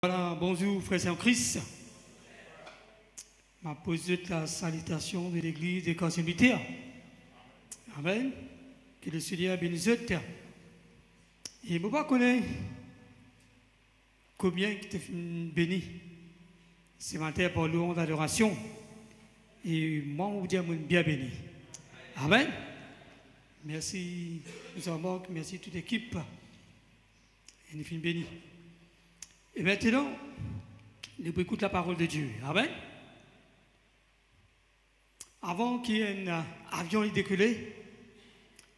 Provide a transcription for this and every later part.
Voilà, bonjour frères et en Christ. Je pose la salutation de l'église des corps militaires. Amen. Que le Seigneur bénisse. Et je ne sais pas combien qui te béni ce matin pour louange d'adoration. Et moi, je vous dis bien béni. Amen. Merci, nous avons merci toute l'équipe. Et nous finissons bénis. Et maintenant, nous écoutons la parole de Dieu. Amen. Avant qu'il y ait un avion qui décolle,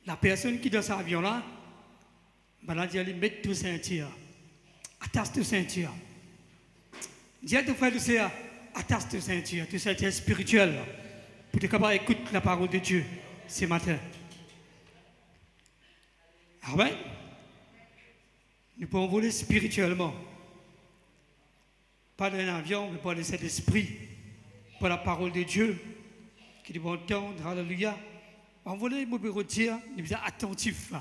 la personne qui est dans cet avion-là, va dire mettre tout ceinture. Attache tout ceinture. Dis à ton frère de sœur, attache tout ceinture spirituelle, pour être capable d'écouter la parole de Dieu ce matin. Amen. Nous pouvons voler spirituellement. Pas d'un avion, mais par de cet esprit, par la parole de Dieu, qui nous entendre, alléluia. On voulait me retirer, nous sommes attentifs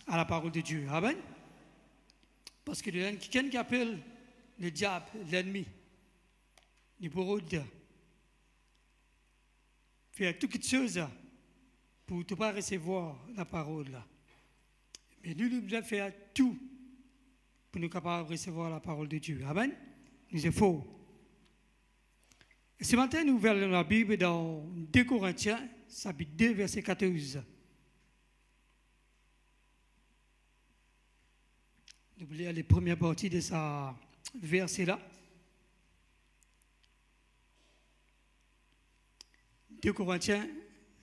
à la parole de Dieu. Amen. Parce que quelqu'un qui appelle le diable, l'ennemi, nous pourrons faire toutes choses pour ne pas recevoir la parole. Mais nous devons faire tout pour nous capables de recevoir la parole de Dieu. Amen. Nous est faux. Et ce matin, nous ouvrons la Bible dans 2 Corinthiens, chapitre 2, verset 14. Nous voulons lire les premières parties de ce verset-là. 2 Corinthiens,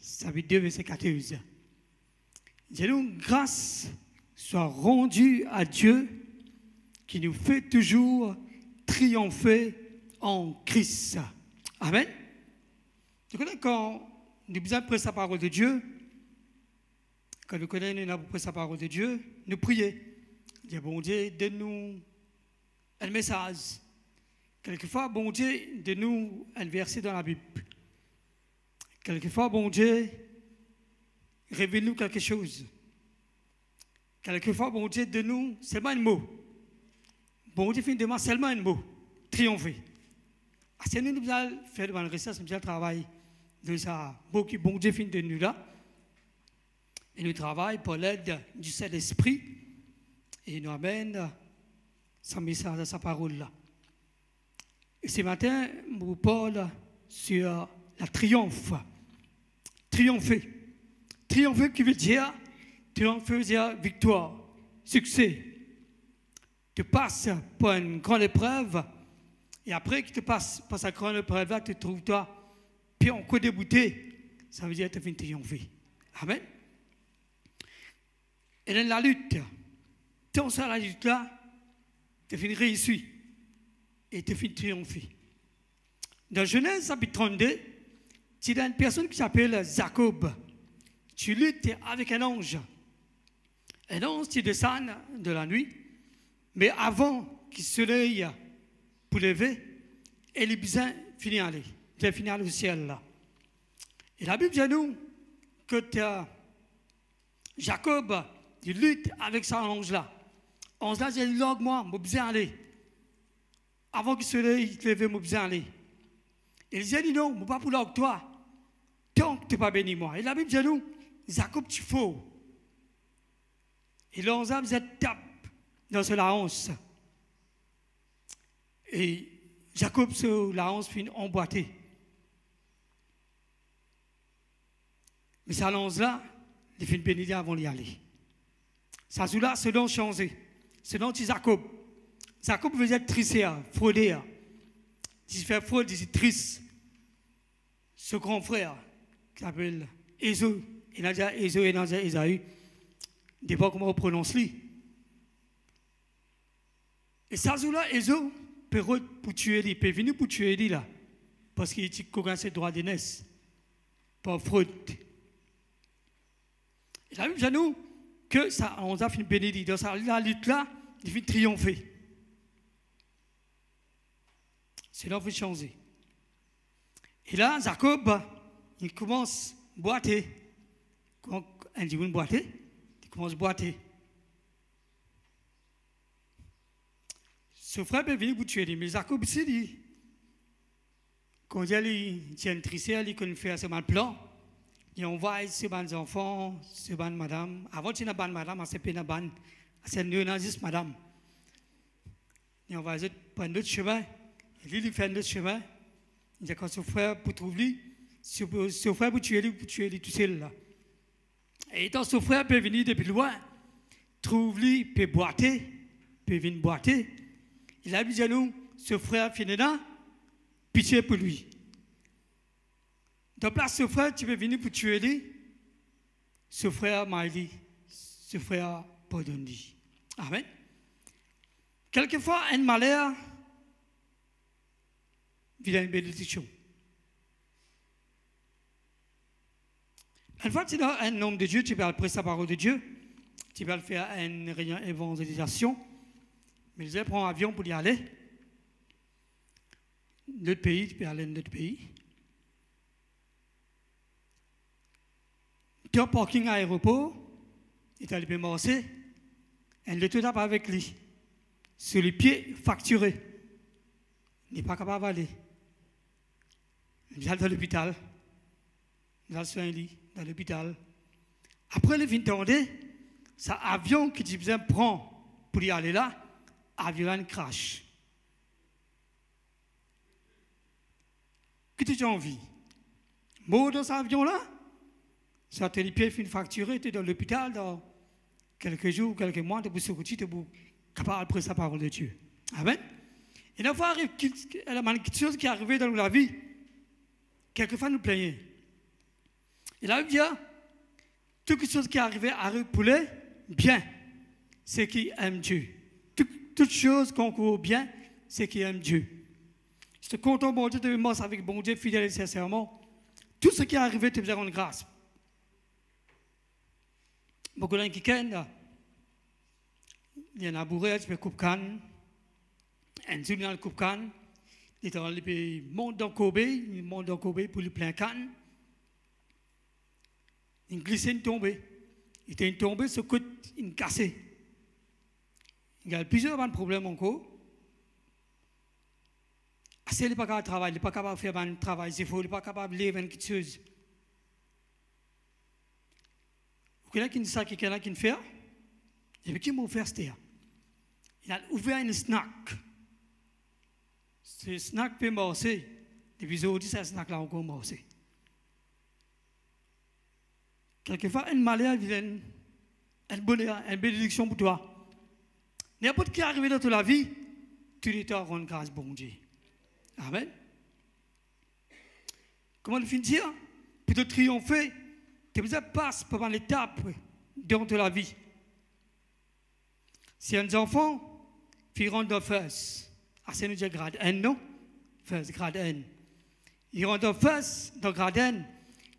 chapitre 2, verset 14. Disons, grâce soit rendue à Dieu qui nous fait toujours triompher en Christ. Amen. Tu connais quand nous besoin de prêcher la parole de Dieu, quand nous connaissons la parole de Dieu, nous prions. Dire bon Dieu, donne-nous un message. Quelquefois, bon Dieu, donne-nous un verset dans la Bible. Quelquefois, bon Dieu, révèle-nous quelque chose. Quelquefois, bon Dieu, donne-nous seulement un mot. Bon Dieu, finalement, seulement un mot. Triompher. Si nous devons faire devant le recherche, nous devons travailler de ça. Bon Dieu, fin de nous là. Et nous travaillons pour l'aide du Saint-Esprit. Et il nous amène son message, sa parole là. Et ce matin, je vous parle sur la triomphe. Triompher. Triompher qui veut dire, victoire, succès. Tu passes par une grande épreuve, et après que tu passes par cette grande épreuve-là, tu trouves toi, puis on peut débouter, ça veut dire que tu finis triompher. Amen. Et dans la lutte, dans la lutte-là, tu finis réussir, et tu finis triompher. Dans Genèse chapitre 32, tu as une personne qui s'appelle Jacob. Tu luttes avec un ange. Un ange qui descend de la nuit. Mais avant qu'il se lève pour lever, il est besoin de finir aller. Il doit finir au ciel là. Et la Bible dit nous que Jacob il lutte avec son ange là. Ange là, il dit moi, je besoin d'aller. Avant qu'il se lève, il lève, je besoin d'aller. Il dit non, je ne peux pas pour là avec toi. Tant que tu n'es pas béni moi. Et la Bible dit nous, Jacob, tu faux. Et l'ange là, vous êtes tape dans la hanse. Et Jacob, sur la hanse, finit emboîté. Mais ça lance-là, il finit béni avant d'y aller. Ça là, c'est donc changé. C'est donc Jacob. Jacob veut être triste, fraudé. Il fait fraude, il est triste. Ce grand frère, qui s'appelle Ésaü, il a dit Ésaü et Ésaü, je ne sais pas comment on prononce lui. Et ça, là, Ésaü peut pour tuer lui, peut venir pour tuer lui là, parce qu'il a ses droits de naissance, par fraude. Et la Bible dit nous que ça, on a fini béni dans la lutte là, il finit triompher. C'est là qu'il faut changer. Et là, Jacob, il commence à boiter. Quand il dit boiter, il commence à boiter. ce frère peut venir pour tuer lui. Mais Jacob s'est dit, quand il tient un tricé, il connaît faire ce plan, il envoie ces bonnes enfants, ces bonnes madame. Avant, il y a une bonne madame, c'est pas une bonne, c'est une néonaziste madame. Il envoie prendre notre chemin, il fait notre chemin. Il dit quand ce frère pour trouver lui, ce frère pour tuer lui tout seul là. Et quand ce frère peut venir depuis loin, trouve lui, peut boiter, peut venir boiter. Il a dit à nous, ce frère finit là, pitié pour lui. De place, ce frère, tu peux venir pour tuer lui. Ce frère m'a dit, ce frère pardonne lui. Amen. Quelquefois, un malheur vient une bénédiction. Une fois que tu es un homme de Dieu, tu vas prêcher la parole de Dieu, tu vas faire une réunion d'évangélisation, mais tu prends un avion pour y aller. Notre pays, tu peux aller dans notre pays. Tu es au parking à l'aéroport, tu es allé pour marcher, et le tout pas avec lui. Sur les pieds facturés. Il n'est pas capable d'aller. Il est dans l'hôpital. Il a soin lit dans l'hôpital. Après, il vient tomber, c'est l'avion que tu besoin prendre pour y aller là, l'avion crash. Qu'est-ce que tu as envie? Mort dans cet avion-là? Ça te les pieds fin facturé, tu es dans l'hôpital dans quelques jours, quelques mois, tu es sorti, tu es capable de prêcher la parole de Dieu. Amen. Et une fois, il y a quelque chose qui est arrivé dans la vie. Quelquefois, nous plaignons. Et là, il dit, toute chose qui est arrivée arrive pour les bien, c'est qui aime Dieu. Toute chose concourt bien, c'est qui aime Dieu. Je suis content, bon Dieu, de me avec bon Dieu, fidèle et sincèrement. Tout ce qui est arrivé, tu besoin rendre grâce. Beaucoup de gens qui connaissent, il y en a bourré, tu peux couper canne, un jour dans le coupe canne, il monte dans Kobe pour le plein canne. Il glisse une tombée. Il était tombé, ce côté, il cassé. Il y a plusieurs problèmes encore. Assez, il n'est pas capable de travailler, il n'est pas capable de faire un travail, il n'est pas capable de vivre quelque chose. Vous connaissez qui ça, qui a qui fait? Et puis qui m'a offert c'était? Il a ouvert un snack. Ce snack peut marcher. Depuis aujourd'hui, ce snack là encore marché. Quelquefois, un malheur vient, un bonheur, une bénédiction pour toi. N'importe qui est arrivé dans ta vie, tu dois rendre grâce, bon Dieu. Amen. Comment le finir? Pour te triompher, tu besoin de passer par l'étape dans ta vie. Si un enfant, il rentre dans first, c'est nous dire grade N, non? First, grade N. Il rentre dans first, dans grade N.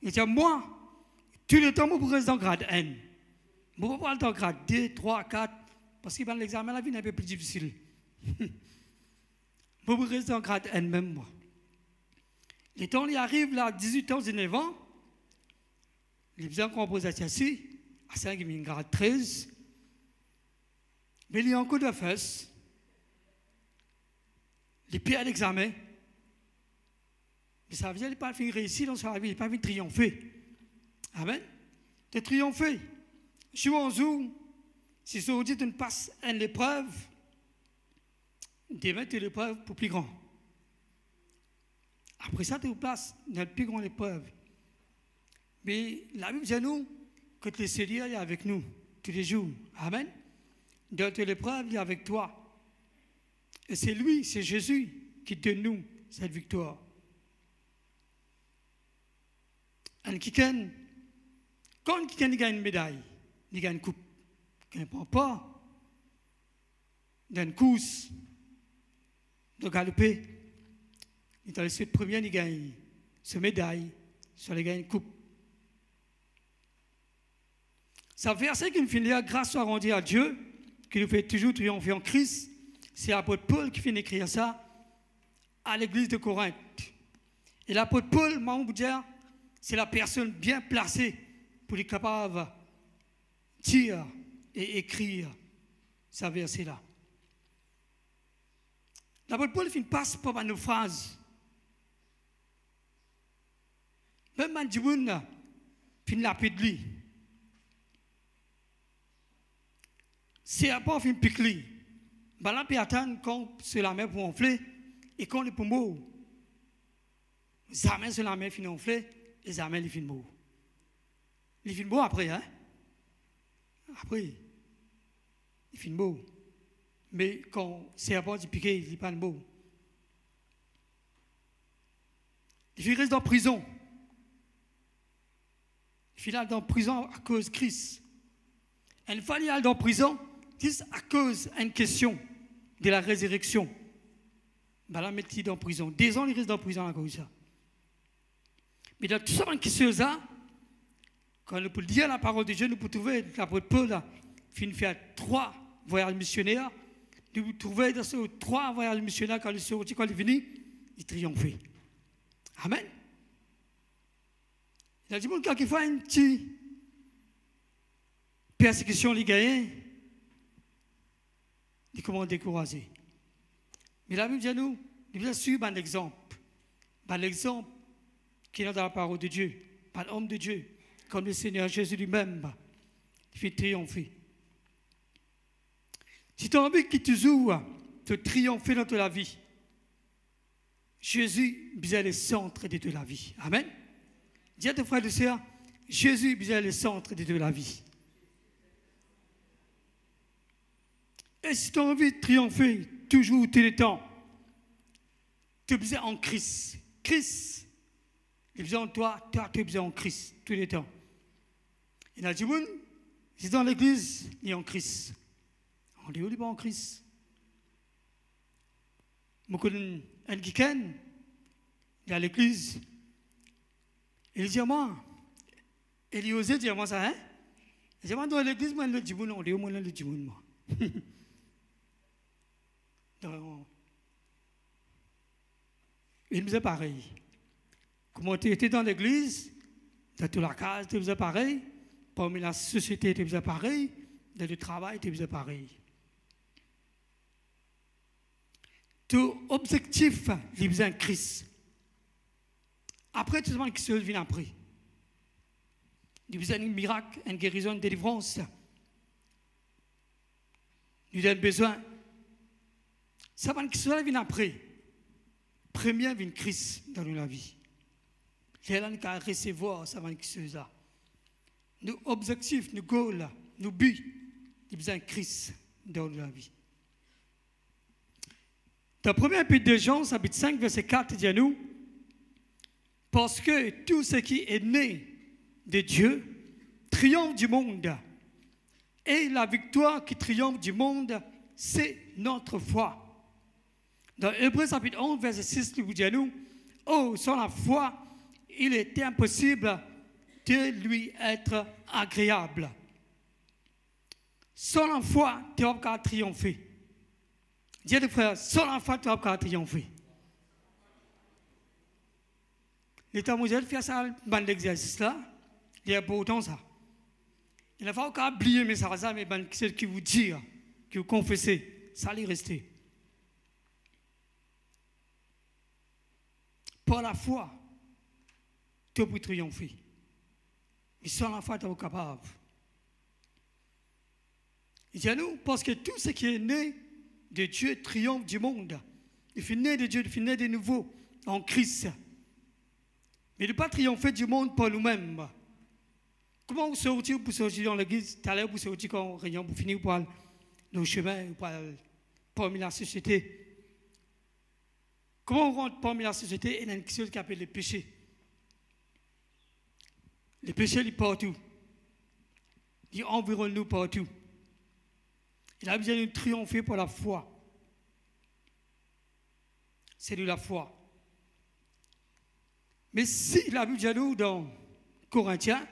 Il dit, moi, tout le temps, je reste dans grade N. Je ne peux pas dans grade 2, 3, 4, parce que l'examen, la vie est un peu plus difficile. Je reste dans grade N même, moi. Les temps, il arrive là, 18 ans, 19 ans, il besoin qu'on pose à ceci, à 5, il y a grade 13. Mais il y a encore de fesses. Les pieds à l'examen. Mais ça veut dire qu'il n'a pas fini réussir dans sa vie, il n'a pas fini triompher. Amen. De triompher. Je suis en jour, si ça vous dit de passer une épreuve, de mettre l'épreuve pour plus grand. Après ça, tu vous places dans la plus grande épreuve. Mais la Bible dit nous que le Seigneur est avec nous tous les jours. Amen. Dans l'épreuve, il est avec toi. Et c'est lui, c'est Jésus qui donne nous cette victoire. Et quand quelqu'un gagne une médaille, il gagne une coupe. Il ne prend pas dans une course de galoper. Il est dans le suite premier, il gagne cette médaille, soit il gagne une coupe. Ça verset qui me finit grâce soit rendue à Dieu, qui nous fait toujours triompher en Christ. C'est l'apôtre Paul qui finit d'écrire ça à l'église de Corinthe. Et l'apôtre Paul, moi, on vous dire, c'est la personne bien placée pour être capable de dire et écrire ce verset-là. L'apôtre Paul passe par nos phrases. Même quand Djiboun fin lapide lui. C'est à part fin pique lui. Ben là, puis attendre quand c'est la mer pour enfler et quand les poumons. Jamais sur la mer fin enfler et jamais les fin mort. Les fin mort après, hein? Après, il fin mort. Mais quand c'est à part du piqué, il n'est pas mort. Il reste en prison. Il est dans prison à cause de Christ. Il fallait aller dans prison juste à cause d'une question de la résurrection. Ben là, il dans prison. 2 ans, il reste dans prison à cause de ça. Mais dans tout ça, question-là, quand nous pouvons dire la parole de Dieu, nous pouvons trouver l'apôtre Paul qui fait 3 voyages missionnaires. Nous pouvons trouver dans ces 3 voyages missionnaires, quand il est venu, il triomphait. Amen. Il a dit, quand il faut une petite persécution, les gagnants, il commence à décourager. Mais la Bible dit à nous, il nous suivre un exemple. L'exemple qui est dans la parole de Dieu, par l'homme de Dieu, comme le Seigneur Jésus lui-même, il fait triompher. Si tu as envie que toujours te triompher dans ta vie, Jésus est le centre de toute la vie. Amen. Dis à tes frères et sœurs, Jésus est le centre de toute la vie. Et si tu as envie de triompher toujours tout le temps, tu as besoin en Christ. Christ, il a besoin en toi, toi tu as besoin en Christ tout le temps. Il a dit, si dans l'église, il est en Christ. On dit, où il est en Christ? Je connais un week-end, il est à l'église. Il dit à moi, il osait dire moi ça, hein? Il dit, moi, dans l'église, moi, le djiboun, on dit, moi, le djiboun, moi. Il me disait pareil. Comment tu étais dans l'église, dans toute la case, tu faisais pareil. Parmi la société, tu faisais pareil. Dans le travail, tu faisais pareil. Ton objectif, il faisait un Christ. Après, tout le monde qui se vient après. Il faisait un miracle, une guérison, une délivrance. Il a besoin. Ça va qui se vient après. Premier vient Christ dans la vie. C'est là qu'on va recevoir ça va qui se vient. Nos objectifs, nos goals, nos buts, il besoin de Christ dans la vie. Dans le premier épître de Jean, chapitre 5, verset 4, il dit à nous, parce que tout ce qui est né de Dieu triomphe du monde. Et la victoire qui triomphe du monde, c'est notre foi. Dans Hébreux chapitre 11, verset 6, il vous dit à nous, oh, sans la foi, il était impossible de lui être agréable. Sans la foi, tu vas pas triompher. Dis à tes frères, sans la foi, tu vas pas triompher. L'État mondial fait ça dans l'exercice là, il y a pourtant ça. Il ne faut pas oublier mais ça, mais c'est qui vous dit, qui vous confessez, ça allait rester. Par la foi, tu peux triompher. Mais sans la foi, tu n'es pas capable. Il dit à nous, parce que tout ce qui est né de Dieu triomphe du monde. Il fait né de Dieu, il fait né de nouveau en Christ. Mais ne pas triompher du monde par nous-mêmes. Comment vous sortir pour sortir dans l'église? Tout à l'heure, vous sortir quand réunion pour finir par nos chemins, parmi la société. Comment on rentre parmi la société et il y a une chose qui s'appelle le péché. Le péché, il est partout. Il environne nous partout. Il a besoin de triompher par la foi. C'est de la foi. Mais si la Bible dit nous dans Corinthiens,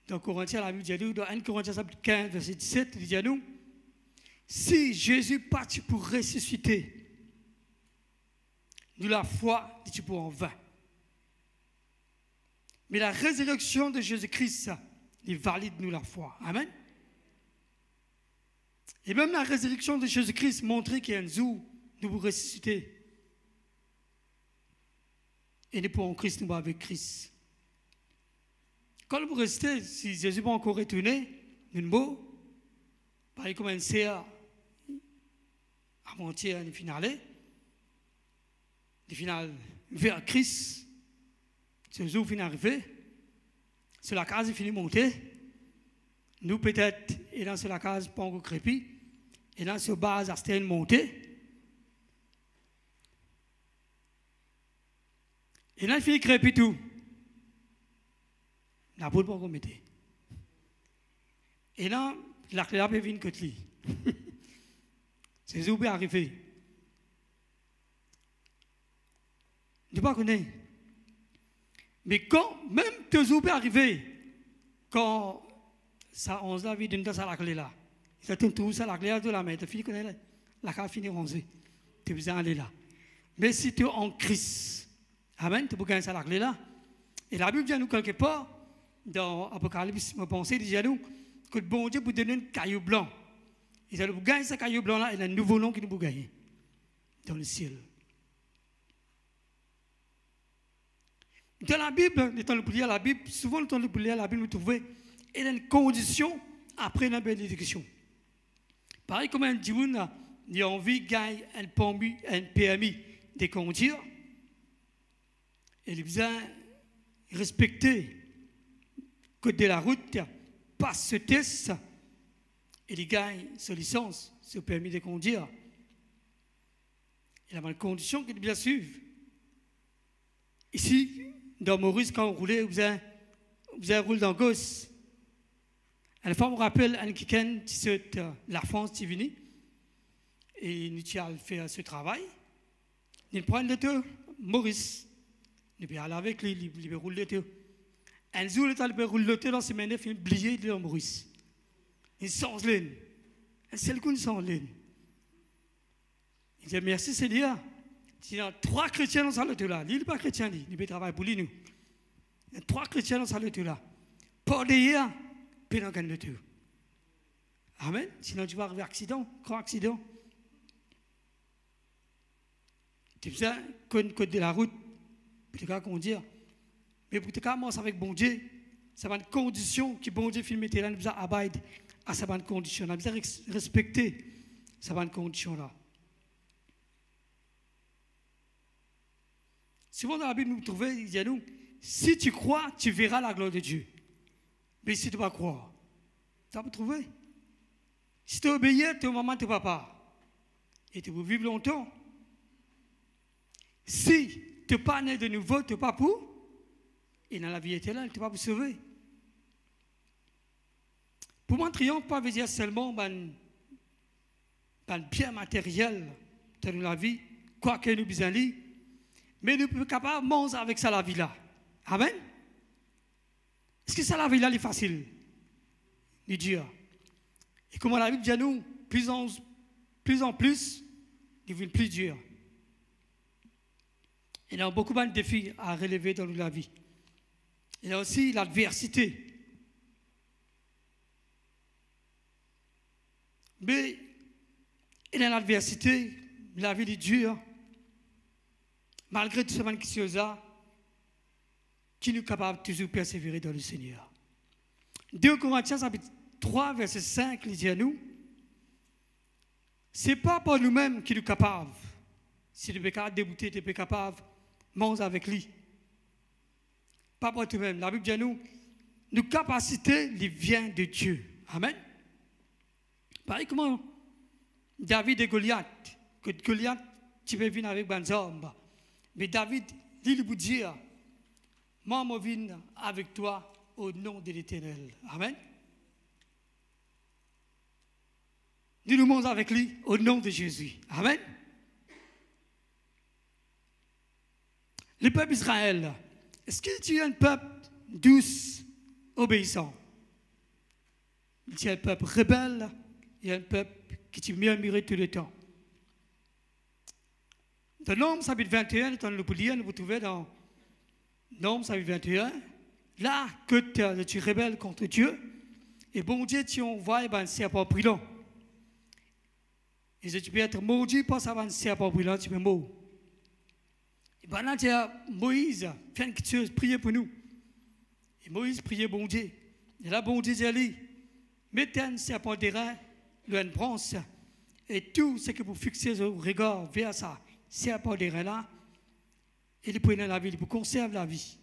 la Bible dit nous dans 1 Corinthiens 15, verset 17, il dit à nous, si Jésus partit pour ressusciter, nous la foi, dit pour en vain. Mais la résurrection de Jésus-Christ, il valide nous la foi. Amen. Et même la résurrection de Jésus-Christ montrait qu'il y a un jour, nous vous ressusciter. Et nous pour en Christ, nous avec Christ. Quand vous restez, si Jésus va encore retourner, une mot, pareil comme un CA, avant-hier, une finale vers Christ, ce jour finit arrivé, sur la case, il finit monter, nous peut-être, et dans sur la case, pas encore crépi, et dans ce base, à c'était une montée, et là, il finit crépi tout. La boule pas qu'on et là, la clé peut venir que lui. C'est ce qui est arrivé. Je ne sais pas connaître. Mais quand, même que ce qui est arrivé, quand ça, on se vie d'une tasse à la clé là, ça te trouve ça la clé de la main, tu finis connaître la clé finit rongée. Tu es besoin d'aller là. Mais si tu es en Christ, amen, tu peux gagner ça la clé là. Et la Bible dit à nous quelque part, dans Apocalypse, ma pensée dit à nous que le bon Dieu vous donne un caillou blanc. Et ça vous gagne ce caillou blanc là, il y a un nouveau nom qui nous vous gagne dans le ciel. Dans la Bible, étant le lire la Bible, souvent le temps de lire la Bible, nous trouvons il y a une condition après la bénédiction. Pareil comme un dimoun, il a envie de gagner un permis de conduire, et il a besoin de respecter code de la route, passe ce test et il gagne sa licence, ce permis de conduire. Il a une condition qu'il doit suivre. Ici, dans Maurice, quand vous roulez, vous avez un roule dans gauche. La femme me rappelle un week-end, la France qui vient et nous allons faire ce travail. Nous prenons le tour, Maurice. Nous allons aller avec lui, il va rouler le tour. Un jour, il va rouler le tour dans la semaine, il fait oublier de Maurice. Il change l'aine. Un seul coup, il change l'aine. Il dit merci Seigneur. Il y a 3 chrétiens dans ce tour là. Lui, il n'est pas chrétien, il peut travailler pour lui. Il y a 3 chrétiens dans ce tour là. Pas d'ailleurs. Dans le tour. Amen. Sinon, tu vas arriver à accident, grand accident. Tu fais ça, code de la route, pour te conduire. Mais pour te commencer avec bon Dieu, ça va une condition qui bon Dieu filme là, nous besoin abide à sa bonne condition. Nous besoin respecter sa bonne condition là. Souvent dans la Bible, nous trouvons, il dit à nous, si tu crois, tu verras la gloire de Dieu. Mais si tu ne vas pas croire, tu vas trouver. Si tu obéis, tu es maman, tu es papa. Et tu veux vivre longtemps. Si tu n'es pas né de nouveau, tu n'es pas pour. Et dans la vie éternelle, tu ne vas pas pour sauver. Pour moi, triomphe, pas veut dire seulement un bien matériel dans la vie, quoi que nous besoin de, mais nous sommes capables de manger avec ça la vie là. Amen. Est-ce que ça, la vie là, est facile? Il dit. Et comment la Bible dit à nous, plus en plus, il devient plus dur. Il y a beaucoup de défis à relever dans la vie. Il y a aussi l'adversité. Mais il y a l'adversité, la vie est dure. Malgré tout ce qui est là, qui nous est capable de toujours persévérer dans le Seigneur. 2 Corinthiens, chapitre 3, verset 5, il dit à nous, ce n'est pas pour nous-mêmes qui nous sommes capables. Si tu es capable de débouter, tu es capable de manger avec lui. Pas pour toi-même. La Bible dit à nous, nos capacités, les viennent de Dieu. Amen. Pareil comment David et Goliath, que Goliath, tu peux venir avec des hommes. Mais David, il vous dit, moi, je viens avec toi au nom de l'Éternel. Amen. Nous nous mangeons avec lui au nom de Jésus. Amen. Le peuple Israël, est-ce qu'il y a un peuple douce, obéissant? Il y a un peuple rebelle, il y a un peuple qui est murmuré tout le temps. Dans Nombre, chapitre 21, dans le boulier, vous trouvez dans Nombre, chapitre 21, là que tu rebelles contre Dieu, et bon Dieu, tu envoies un serpent brûlant. Et si tu peux être maudit par ça, un serpent brûlant, tu peux mourir. Et pendant que Moïse fait quelque chose, priez pour nous. Et Moïse priait bon Dieu. Et là, bon Dieu dit, mettez un serpent d'airain, une bronze, et tout ce que vous fixez au regard vers ça, serpent d'airain là, et il prenez la vie, il conserve la vie.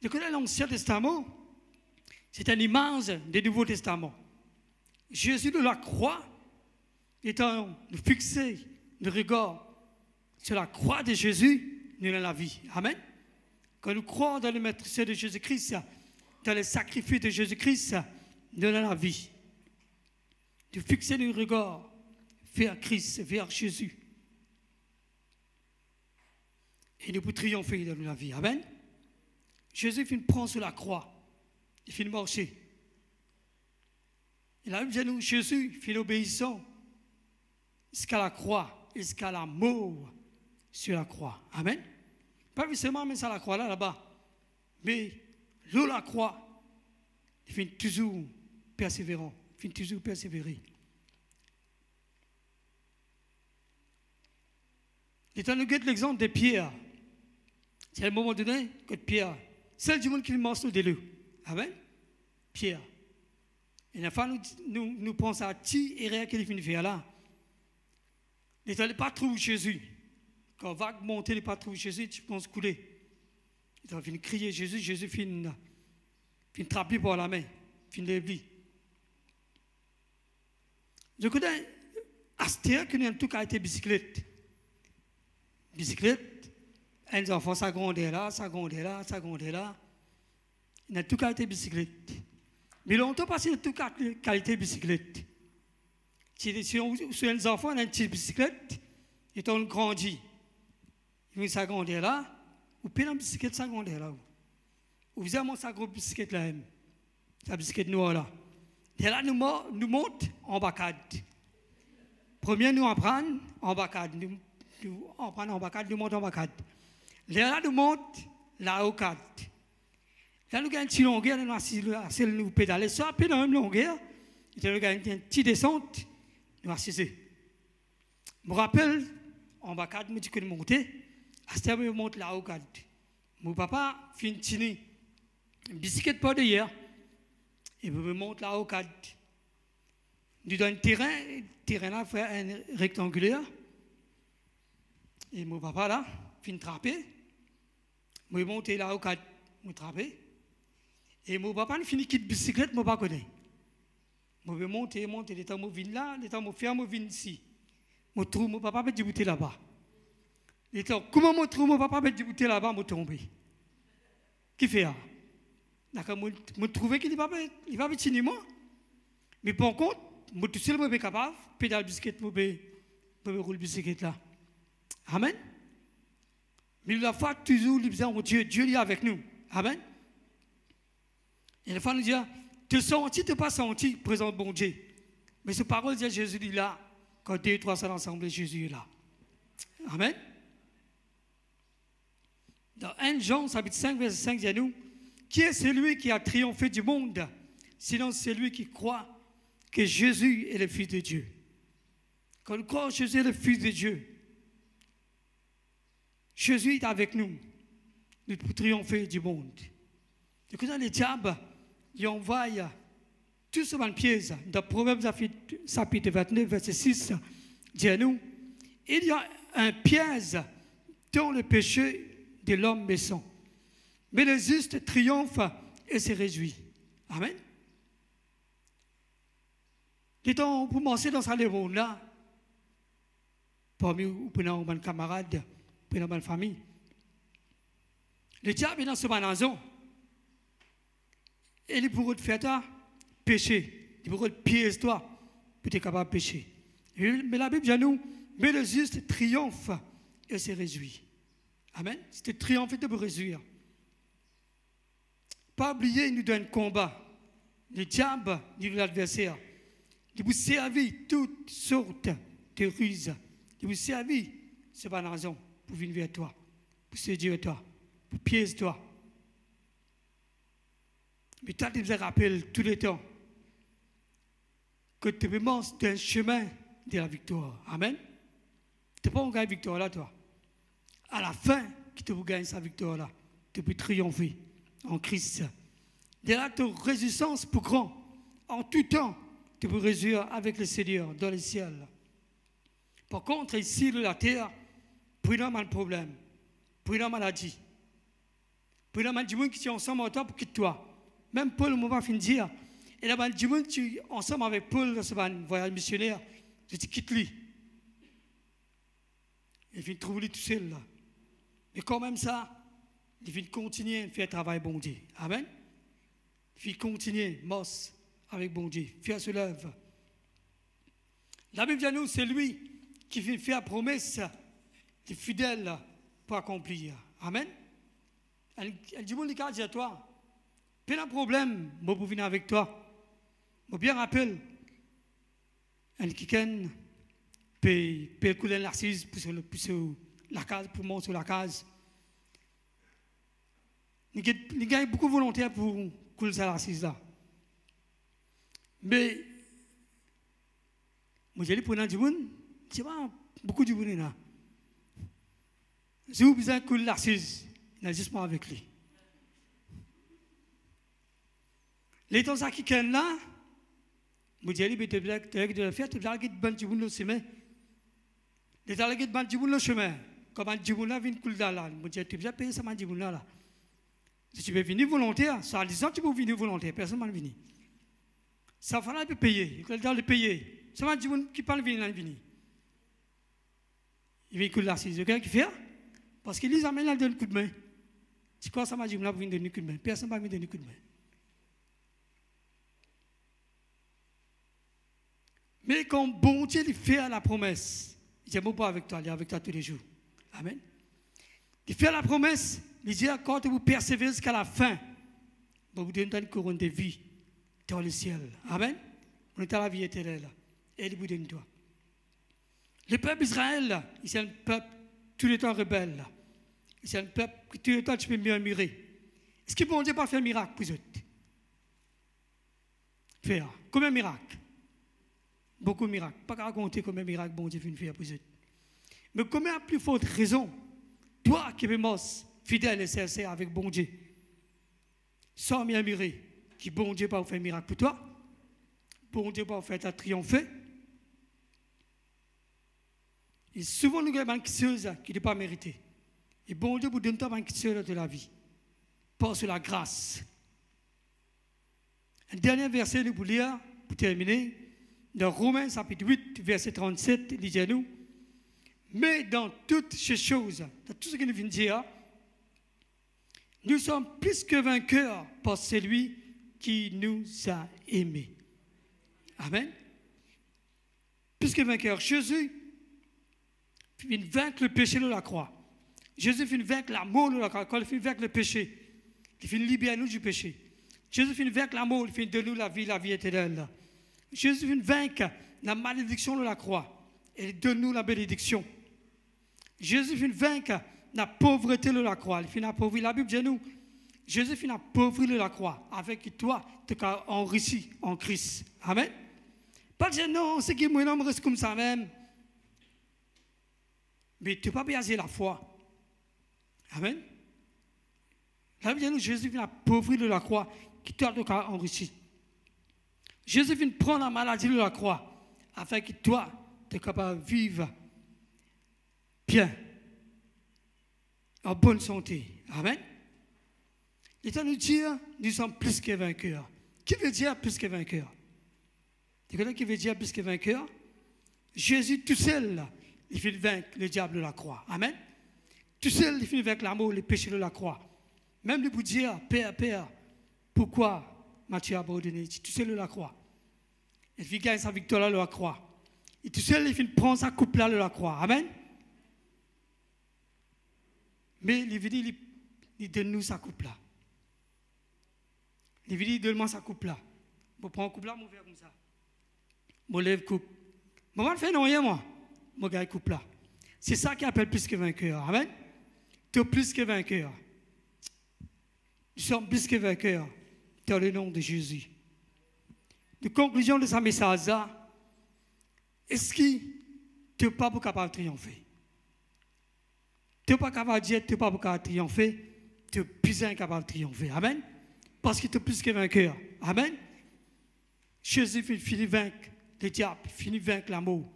Donc, l'Ancien Testament, c'est une image du Nouveau Testament. Jésus de la croix, étant fixé le regard sur la croix de Jésus, nous avons la vie. Amen. Quand nous croyons dans le maître de Jésus-Christ, dans le sacrifice de Jésus-Christ, nous avons la vie. De fixer le regard vers Christ, vers Jésus. Et nous pouvons triompher dans la vie. Amen. Jésus finit prendre sur la croix. Il finit marcher. Et la Bible dit, Jésus finit obéissant jusqu'à la croix, jusqu'à la mort sur la croix. Amen. Pas seulement mais ça la croix là-bas. Mais là la croix, il finit toujours persévérant. Il finit toujours persévérer. Et quand nous regardons l'exemple de Pierre, c'est à un moment donné que Pierre, celle du monde qui mange de l'eau. Amen. Pierre. Et la fois, nous pensons à qui et rien qu'il finit faire là. Il ne pas trouver Jésus. Quand vague monter, il ne pas trouver Jésus, tu penses couler. Il a fini crier Jésus, Jésus finit trapper par la main, finit lever. Je connais Astère qui a tout cas été bicyclette. Bicyclette, un enfant, ça grandit là, ça grandit là, ça grandit là. Il a tout cas été bicyclette. Mais longtemps passé, il a tout cas qualité bicyclette. Si on a un enfant, on a une petite bicyclette, et on grandit. Il ça grandit là, ou puis la bicyclette, ça grandit là. Ou vous avez sa grosse bicyclette là, sa bicyclette noire là. Et là, nous montons en bacade. Premier, nous apprenons en bacade. Nous apprenons en bacade, nous montons en bacade. Là, nous montons la rocade. Là, nous avons une petite longueur, nous pédalons. Soit à la même longueur, nous avons une petite descente, nous assisons. Je me rappelle, en bacade, je dis que nous montons. À ce moment, je monte la rocade. Mon papa fait une petite bicyclette pas d'ailleurs. Et je monte la rocade. Nous donne le terrain là, fait un rectangulaire. Et mon papa là, fait trapper. Je monte la rocade, je trapper. Et mon papa finit quitte bicyclette, je ne pas connais. Je vais monter, les temps où je viens là, les temps où je viens ici. Je trouve mon papa met du bouteille là-bas. Les temps, comment je trouve mon papa met du bouteille là-bas, je tombe. Qui fait ça? D'accord, je trouve qu'il ne va pas petit moi. Mais par contre, je suis seul capable de pédaler la bicyclette, je rouler la bicyclette là. Amen. Mais la foi, toujours, Dieu est avec nous. Amen. Et la fois, nous dit, te senti, te pas senti, présent bon Dieu. Mais cette parole dit, Jésus est là. Quand 2 ou 3 sont ensemble, Jésus est là. Amen. Dans 1 Jean, chapitre 5, verset 5, dit à nous, qui est celui qui a triomphé du monde, sinon celui qui croit que Jésus est le Fils de Dieu. Quand nous croyons que Jésus est le Fils de Dieu, Jésus est avec nous. Nous pouvons triompher du monde. Et quand les diables, ils envoient tout ce dans le piège. Dans Proverbe chapitre 29, verset 6, dit à nous, il y a un piège dans le péché de l'homme méchant. Mais le juste triomphe et se réjouit. Amen. Et donc, pour commencer dans ce monde-là, parmi vous, prenez un camarade, prenez une famille, le diable est dans ce maison. Et il pourrait te faire pécher. Il pourrait te piéger toi pour être capable de pécher. Mais la Bible dit à nous, mais le juste triomphe et se réjouit. Amen. C'est triompher de vous réjouir. Pas oublier, il nous donne un combat. Le diable, dit l'adversaire, il vous servir toutes sortes de ruses. Il vous servir, c'est pas la raison, pour venir vers toi, pour séduire toi, pour piéger toi. Mais toi, tu me rappelles tout le temps que tu me montres d'un chemin de la victoire. Amen. Tu n'as pas gagné la victoire là, toi. À la fin, qui te gagne sa victoire là, tu peux triompher en Christ. De là, ta résistance pour grand. En tout temps, tu peux réussir avec le Seigneur dans le ciel. Par contre, ici, sur la terre, prenons mal problème, prenons maladie. Prenons mal du monde qui est ensemble en temps pour quitter toi. Même Paul, on va finir. Et là, du monde qui est ensemble avec Paul dans ce voyage missionnaire, je te quitte lui. Il vient trouver lui tout seul là. Mais quand même ça, il vient continuer à faire travail bon Dieu. Amen. Il vient continuer, mosse avec bon Dieu, faire se lève. La Bible dit à nous, c'est lui qui vient faire promesse, qui est fidèle pour accomplir. Amen. Elle dit, bon, les gars, dis à toi, pas de problème, moi pour venir avec toi. Moi bien rappelle, elle qui peut couler l'assise pour la case, pour monter sur la case. Il y a beaucoup de volontaires pour couler l'assise là. Mais, moi j'ai dit pour un du monde, c'est pas beaucoup de monde là. Si vous besoin de couler l'assise, il n'a juste pas avec lui. Les temps qui sont là, moi j'ai dit, tu dois faire, tu dois faire du monde le chemin. Les gens qui ont du monde le chemin, comme un du monde là vient couler là, moi j'ai dit, tu dois payer ça du monde là. Si tu veux venir volontaire, ça a 10 ans, tu peux venir volontaire, personne ne va venir. Ça va falloir payer, il faut le payer. C'est un du monde qui parle venir, venir. Il vient couler l'assise, quelqu'un qui fait, parce qu'il les amène à donner un coup de main. Tu crois que ça m'a dit, on va venir donner un coup de main, personne ne va venir donner un coup de main. Mais quand bon Dieu lui fait la promesse, il dit, pas avec toi, il est avec toi tous les jours. Amen. Il fait la promesse, il dit, quand vous persévérez jusqu'à la fin, vous donnez une couronne de vie dans le ciel. Amen. On est à la vie éternelle. Et il vous donne toi. Le peuple Israël, c'est un peuple tout le temps rebelle. C'est un peuple qui tout le temps tu peux murmurer. Est-ce que bon Dieu pas faire un miracle pour eux? Faire. Combien de miracles? Beaucoup de miracles. Pas qu'à raconter combien de miracles bon Dieu fait faire pour eux. Mais combien de plus forte raison, toi qui es mort, fidèle et sincère avec bon Dieu, sans murmurer, qui bon Dieu pas faire un miracle pour toi? Bon Dieu pas faire ta triompher? Et souvent, nous avons des choses qui ne sont pas méritées. Et bon Dieu vous donne tant de choses de la vie. Par sur la grâce. Un dernier verset, nous pour lire, pour terminer. Dans Romains, chapitre 8, verset 37, il dit à nous, mais dans toutes ces choses, dans tout ce que nous venons de dire, nous sommes plus que vainqueurs par celui qui nous a aimés. Amen. Plus que vainqueurs. Jésus vient vaincre le péché de la croix. Jésus vient vaincre l'amour de la croix. Quand il vient vaincre le péché, il vient libérer nous du péché. Jésus vient vaincre l'amour, il vient donner nous la vie éternelle. Jésus vient vaincre la malédiction de la croix et il donne nous la bénédiction. Jésus vient vaincre la pauvreté de la croix. Il vient appauvrir. La Bible dit nous, Jésus vient appauvrir de la croix avec toi, tu es enrichi en Christ. Amen. Pas dire non, c'est que mon homme reste comme ça même. Mais tu n'as pas basé la foi. Amen. La Bible dit nous, Jésus vient appauvrir de la croix qui toi, tu es enrichi. Jésus vient prendre la maladie de la croix afin que toi, tu es capable de vivre bien, en bonne santé. Amen. L'État nous dit, nous sommes plus que vainqueurs. Qui veut dire plus que vainqueurs? Tu connais qui veut dire plus que vainqueurs? Jésus tout seul, il fait vaincre le diable de la croix. Amen. Tout seul, il fait vaincre l'amour, le péché de la croix. Même lui pour dire, Père, pourquoi Matthieu a abandonné? Tout seul de la croix. Il fait gagner sa victoire de la croix. Et tout seul, il fait prendre sa coupe là de la croix. Amen. Mais il veut dire, il donne nous sa coupe là. Il veut dire, donne-moi sa coupe là. Je prends une coupe là, je vais comme ça. Je lève coupe. Je ne fais rien, moi. Je gagne coupe là. C'est ça qui appelle plus que vainqueur. Amen. Tu es plus que vainqueur. Nous sommes plus que vainqueurs dans le nom de Jésus. La conclusion de ce message, Est-ce que tu n'es pas capable de triompher? Tu n'es pas capable de dire que tu n'es pas capable de triompher, tu es plus incapable de triompher. Amen. Parce que tu es plus que vainqueur. Amen. Jésus finit vaincre le diable, finit vaincre l'amour.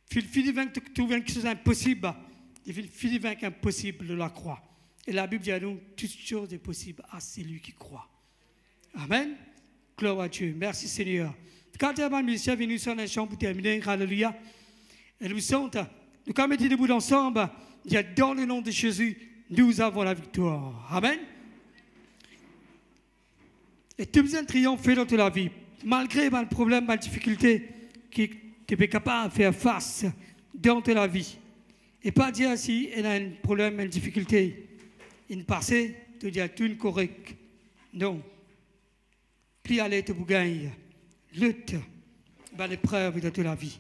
Finit vaincre quelque chose d'impossible. Il finit vaincre l'impossible de la croix. Et la Bible dit à nous, toute chose est possible à celui qui croit. Amen. Gloire à Dieu. Merci Seigneur. Quand tu as ministère venu sur la chambre pour terminer, alléluia. Et nous sommes, nous quand mettons debout ensemble, il y a dans le nom de Jésus, nous avons la victoire. Amen. Et tu as besoin de triompher dans ta vie, malgré le problème, les difficultés que tu es capable de faire face dans ta vie. Et pas dire si il y a un problème, une difficulté, une passé, tu dis tout correct. Non. Puis aller te gagner. Lutte, l'épreuve de toute la vie.